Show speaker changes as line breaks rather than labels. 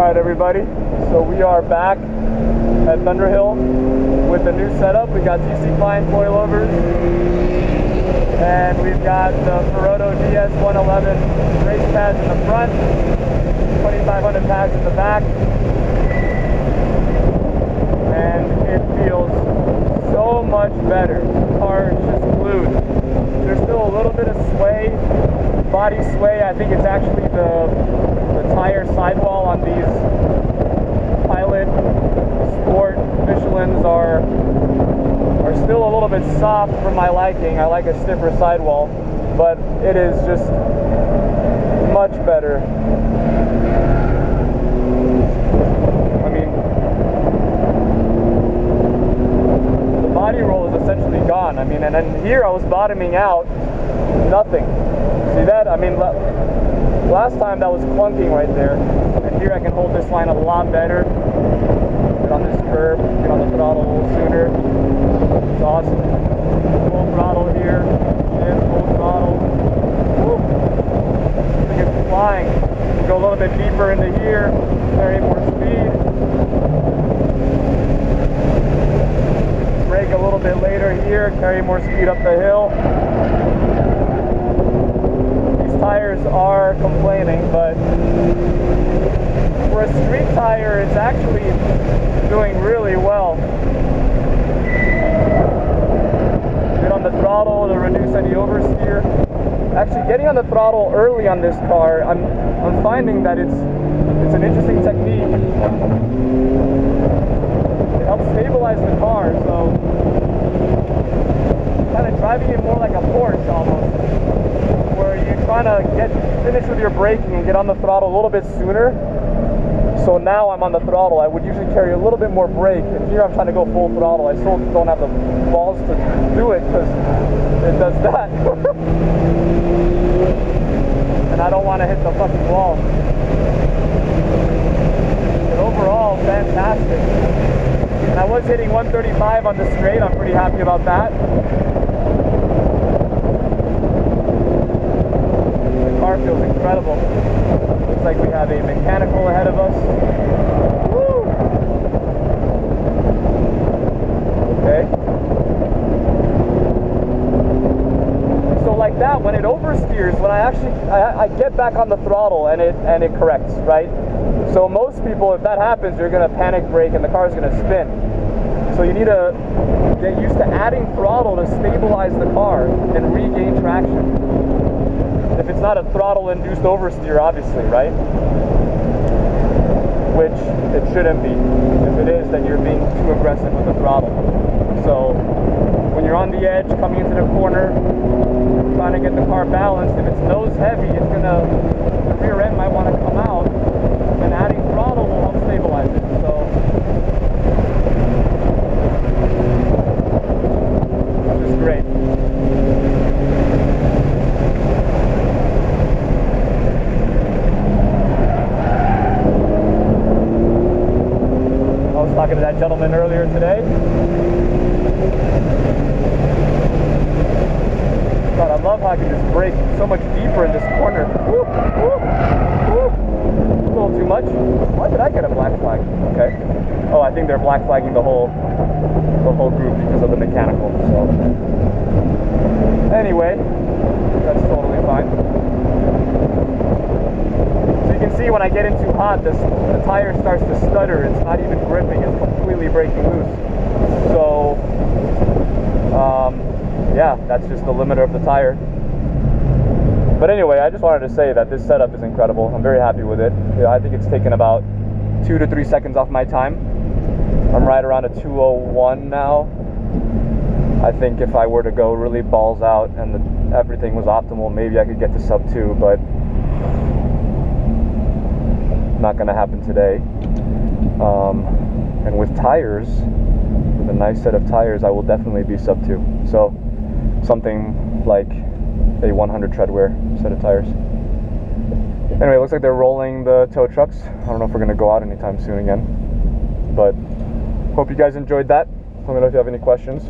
Alright everybody, so we are back at Thunderhill with a new setup. We got TC Kline coilovers, and we've got the Ferodo DS 111 race pads in the front, 2500 pads in the back, and it feels so much better. The car is just glued. There's still a little bit of sway, body sway. I think it's actually the tire sidewall on these Pilot Sport Michelins are still a little bit soft for my liking. I like a stiffer sidewall, but it is just much better. I mean, the body roll is essentially gone. I mean, and then here I was bottoming out, nothing. See that? I mean, last time that was clunking right there, and here I can hold this line a lot better. Get on this curb, get on the throttle a little sooner. It's awesome. Full throttle here, and full throttle. Woo. I think it's flying. Go a little bit deeper into here, carry more speed. Brake a little bit later here, carry more speed up the hill. Tires are complaining, but for a street tire, it's actually doing really well. Get on the throttle to reduce any oversteer. Actually, getting on the throttle early on this car, I'm finding that it's an interesting technique. It helps stabilize the car, so kind of driving it more like a Porsche almost, where you're trying to finish with your braking and get on the throttle a little bit sooner. So now I'm on the throttle. I would usually carry a little bit more brake, and here I'm trying to go full throttle. I still don't have the balls to do it because it does that. And I don't want to hit the fucking wall. But overall, fantastic. And I was hitting 135 on the straight. I'm pretty happy about that. Car feels incredible. Looks like we have a mechanical ahead of us. Woo! Okay. So like that, when it oversteers, when I get back on the throttle and it corrects, right? So most people, if that happens, you're gonna panic brake and the car's gonna spin. So you need to get used to adding throttle to stabilize the car and regain traction. If it's not a throttle-induced oversteer, obviously, right? Which it shouldn't be. If it is, then you're being too aggressive with the throttle. So when you're on the edge, coming into the corner, trying to get the car balanced, if it's nose heavy, the rear end might want to come out, and adding throttle will help stabilize it. So this is great. Talking to that gentleman earlier today. God, I love how I can just brake so much deeper in this corner. Woo, woo, woo. A little too much. Why did I get a black flag? Okay. Oh, I think they're black flagging the whole group because of the mechanical. So anyway, that's totally fine. You can see when I get in too hot, the tire starts to stutter. It's not even gripping, it's completely breaking loose. So yeah, that's just the limiter of the tire. But anyway, I just wanted to say that this setup is incredible. I'm very happy with it. Yeah, I think it's taken about 2 to 3 seconds off my time. I'm right around a 2:01 now. I think if I were to go really balls out and everything was optimal, maybe I could get to sub 2, but not going to happen today. And with tires, with a nice set of tires, I will definitely be sub 2. So something like a 100 treadwear set of tires. Anyway, it looks like they're rolling the tow trucks. I don't know if we're going to go out anytime soon again, but hope you guys enjoyed that. Let me know if you have any questions.